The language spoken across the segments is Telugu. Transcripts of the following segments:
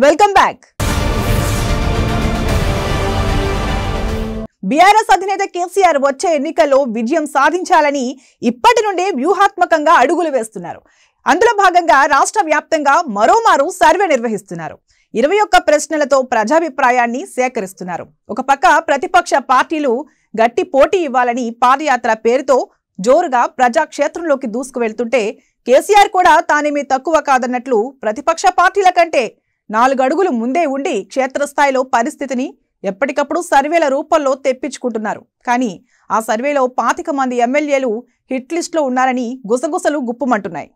Welcome back. బీఆర్ఎస్ అధినేత కేసీఆర్ వచ్చే ఎన్నికల్లో విజయం సాధించాలని ఇప్పటి నుండే వ్యూహాత్మకంగా అడుగులు వేస్తున్నారు. అందులో భాగంగా రాష్ట్ర వ్యాప్తంగా మరోమారు సర్వే నిర్వహిస్తున్నారు. 21 ప్రశ్నలతో ప్రజాభిప్రాయాన్ని సేకరిస్తున్నారు. ఒక పక్క ప్రతిపక్ష పార్టీలు గట్టి పోటీ ఇవ్వాలని పాదయాత్ర పేరుతో జోరుగా ప్రజాక్షేత్రంలోకి దూసుకు వెళ్తుంటే కేసీఆర్ కూడా తానేమీ తక్కువ కాదన్నట్లు ప్రతిపక్ష పార్టీల కంటే 4 అడుగులు ముందే ఉండి క్షేత్రస్థాయిలో పరిస్థితిని ఎప్పటికప్పుడు సర్వేల రూపంలో తెప్పించుకుంటున్నారు. కానీ ఆ సర్వేలో 25 మంది ఎమ్మెల్యేలు హిట్ లిస్ట్ లో ఉన్నారని గుసగుసలు గుప్పుమంటున్నాయి.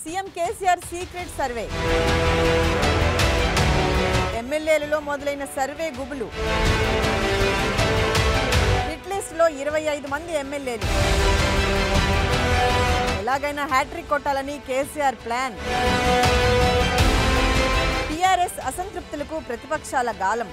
సీఎం కేసీఆర్ సీక్రెట్ సర్వే, ఎమ్మెల్యేలలో మొదలైన సర్వే గుబులు. హిట్ లిస్ట్ లో 25 మంది ఎమ్మెల్యేలు. ఎలాగైనా హ్యాట్రిక్ కొట్టాలని కేసీఆర్ ప్లాన్. టీఆర్ఎస్ అసంతృప్తులకు ప్రతిపక్షాల గాలం.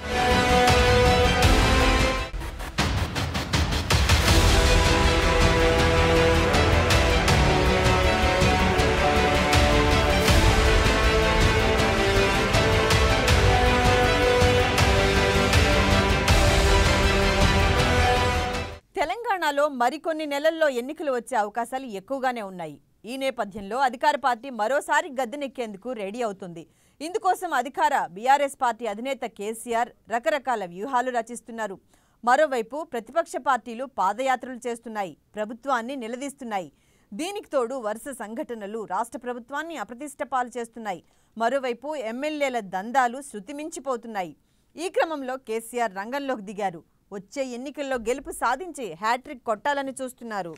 తెలంగాణలో మరికొన్ని నెలల్లో ఎన్నికలు వచ్చే అవకాశాలు ఎక్కువగానే ఉన్నాయి. ఈ నేపథ్యంలో అధికార పార్టీ మరోసారి గద్దెనెక్కేందుకు రెడీ అవుతుంది. ఇందుకోసం అధికార బీఆర్ఎస్ పార్టీ అధినేత కేసీఆర్ రకరకాల వ్యూహాలు రచిస్తున్నారు. మరోవైపు ప్రతిపక్ష పార్టీలు పాదయాత్రలు చేస్తున్నాయి, ప్రభుత్వాన్ని నిలదీస్తున్నాయి. దీనికి తోడు వరుస సంఘటనలు రాష్ట్ర ప్రభుత్వాన్ని అప్రతిష్ట పాలు చేస్తున్నాయి. మరోవైపు ఎమ్మెల్యేల దందాలు శృతిమించిపోతున్నాయి. ఈ క్రమంలో కేసీఆర్ రంగంలోకి దిగారు. వచ్చే ఎన్నికల్లో గెలుపు సాధించి హ్యాట్రిక్ కొట్టాలని చూస్తున్నారు.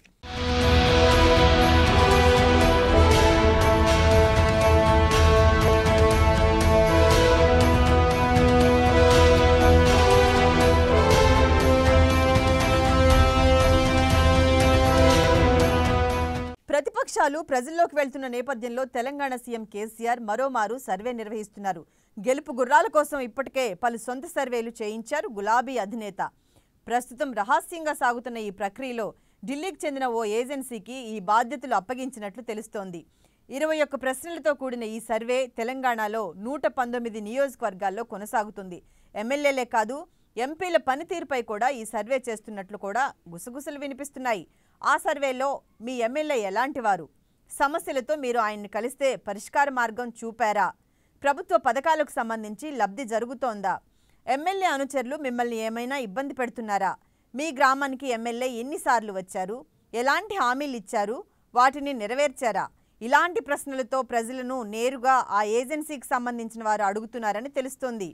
ప్రతిపక్షాలు ప్రజల్లోకి వెళ్తున్న నేపథ్యంలో తెలంగాణ సీఎం కేసీఆర్ మరోమారు సర్వే నిర్వహిస్తున్నారు. గెలుపు గుర్రాల కోసం ఇప్పటికే పలు సొంత సర్వేలు చేయించారు గులాబీ అధినేత. ప్రస్తుతం రహస్యంగా సాగుతున్న ఈ ప్రక్రియలో ఢిల్లీకి చెందిన ఓ ఏజెన్సీకి ఈ బాధ్యతలు అప్పగించినట్లు తెలుస్తోంది. 21 ప్రశ్నలతో కూడిన ఈ సర్వే తెలంగాణలో 119 నియోజకవర్గాల్లో కొనసాగుతుంది. ఎమ్మెల్యేలే కాదు, ఎంపీల పనితీరుపై కూడా ఈ సర్వే చేస్తున్నట్లు కూడా గుసగుసలు వినిపిస్తున్నాయి. ఆ సర్వేలో మీ ఎమ్మెల్యే ఎలాంటి వారు, సమస్యలతో మీరు ఆయన్ని కలిస్తే పరిష్కార మార్గం చూపారా, ప్రభుత్వ పథకాలకు సంబంధించి లబ్ధి జరుగుతోందా, ఎమ్మెల్యే అనుచరులు మిమ్మల్ని ఏమైనా ఇబ్బంది పెడుతున్నారా, మీ గ్రామానికి ఎమ్మెల్యే ఎన్నిసార్లు వచ్చారు, ఎలాంటి హామీలు ఇచ్చారు, వాటిని నెరవేర్చారా, ఇలాంటి ప్రశ్నలతో ప్రజలను నేరుగా ఆ ఏజెన్సీకి సంబంధించిన వారు అడుగుతున్నారని తెలుస్తోంది.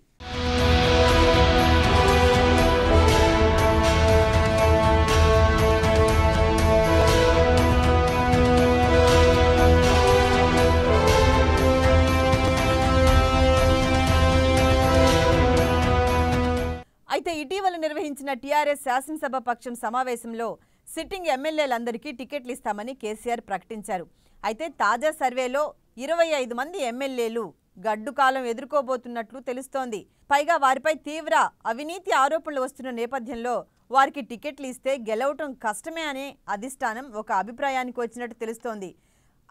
అయితే ఇటీవల నిర్వహించిన టీఆర్ఎస్ శాసనసభ పక్షం సమావేశంలో సిట్టింగ్ ఎమ్మెల్యేలందరికీ టికెట్లు ఇస్తామని కేసీఆర్ ప్రకటించారు. అయితే తాజా సర్వేలో 25 మంది ఎమ్మెల్యేలు గడ్డుకాలం ఎదుర్కోబోతున్నట్లు తెలుస్తోంది. పైగా వారిపై తీవ్ర అవినీతి ఆరోపణలు వస్తున్న నేపథ్యంలో వారికి టికెట్లు ఇస్తే గెలవటం కష్టమే అనే అధిష్టానం ఒక అభిప్రాయానికి వచ్చినట్టు తెలుస్తోంది.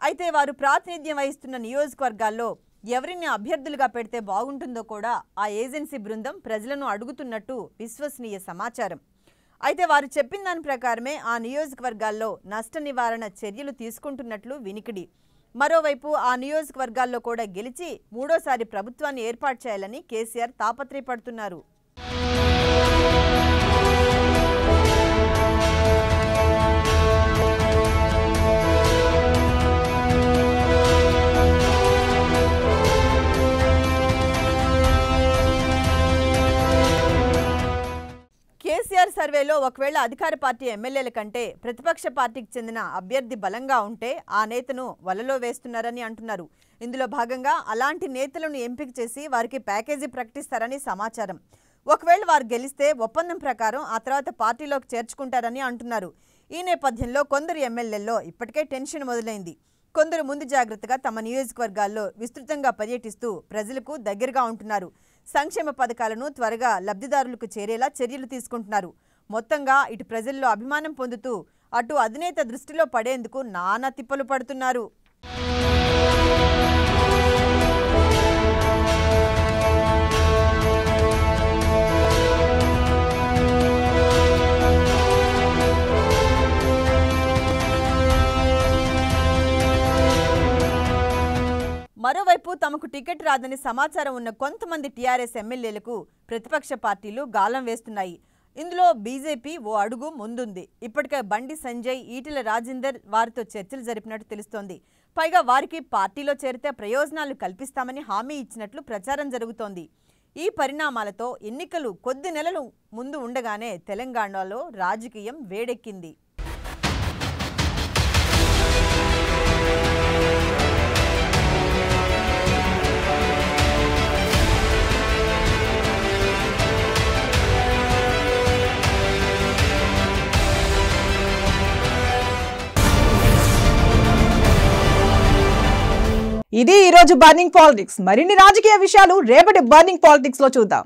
అయితే వారు ప్రాతినిధ్యం వహిస్తున్న నియోజకవర్గాల్లో ఎవరిని అభ్యర్థులుగా పెడితే బాగుంటుందో కూడా ఆ ఏజెన్సీ బృందం ప్రజలను అడుగుతున్నట్టు విశ్వసనీయ సమాచారం. అయితే వారు చెప్పిన దాని ప్రకారమే ఆ నియోజకవర్గాల్లో నష్ట నివారణ చర్యలు తీసుకుంటున్నట్లు వినికిడి. మరోవైపు ఆ నియోజకవర్గాల్లో కూడా గెలిచి మూడోసారి ప్రభుత్వాన్ని ఏర్పాటు చేయాలని కేసీఆర్ తాపత్రయపడుతున్నారు. కేసీఆర్ సర్వేలో ఒకవేళ అధికార పార్టీ ఎమ్మెల్యేల కంటే ప్రతిపక్ష పార్టీకి చెందిన అభ్యర్థి బలంగా ఉంటే ఆ నేతను వలలో వేస్తున్నారని అంటున్నారు. ఇందులో భాగంగా అలాంటి నేతలను ఎంపిక చేసి వారికి ప్యాకేజీ ప్రకటిస్తారని సమాచారం. ఒకవేళ వారు గెలిస్తే ఒప్పందం ప్రకారం ఆ తర్వాత పార్టీలోకి చేర్చుకుంటారని అంటున్నారు. ఈ నేపథ్యంలో కొందరు ఎమ్మెల్యేల్లో ఇప్పటికే టెన్షన్ మొదలైంది. కొందరు ముందు జాగ్రత్తగా తమ నియోజకవర్గాల్లో విస్తృతంగా పర్యటిస్తూ ప్రజలకు దగ్గరగా ఉంటున్నారు. సంక్షేమ పథకాలను త్వరగా లబ్ధిదారులకు చేరేలా చర్యలు తీసుకుంటున్నారు. మొత్తంగా ఇటు ప్రజల్లో అభిమానం పొందుతూ అటు అధినేత దృష్టిలో పడేందుకు నానా తిప్పలు పడుతున్నారు. మరోవైపు తమకు టికెట్ రాదని సమాచారం ఉన్న కొంతమంది టీఆర్ఎస్ ఎమ్మెల్యేలకు ప్రతిపక్ష పార్టీలు గాలం వేస్తున్నాయి. ఇందులో బీజేపీ ఓ అడుగు ముందుంది. ఇప్పటికే బండి సంజయ్, ఈటెల రాజేందర్ వారితో చర్చలు జరిపినట్టు తెలుస్తోంది. పైగా వారికి పార్టీలో చేరితే ప్రయోజనాలు కల్పిస్తామని హామీ ఇచ్చినట్లు ప్రచారం జరుగుతోంది. ఈ పరిణామాలతో ఎన్నికలు కొద్ది నెలలు ముందు ఉండగానే తెలంగాణలో రాజకీయం వేడెక్కింది. ఇది ఈ రోజు బర్నింగ్ పాలిటిక్స్. మరిన్ని రాజకీయ విషయాలు రేపటి బర్నింగ్ పాలిటిక్స్ లో చూద్దాం.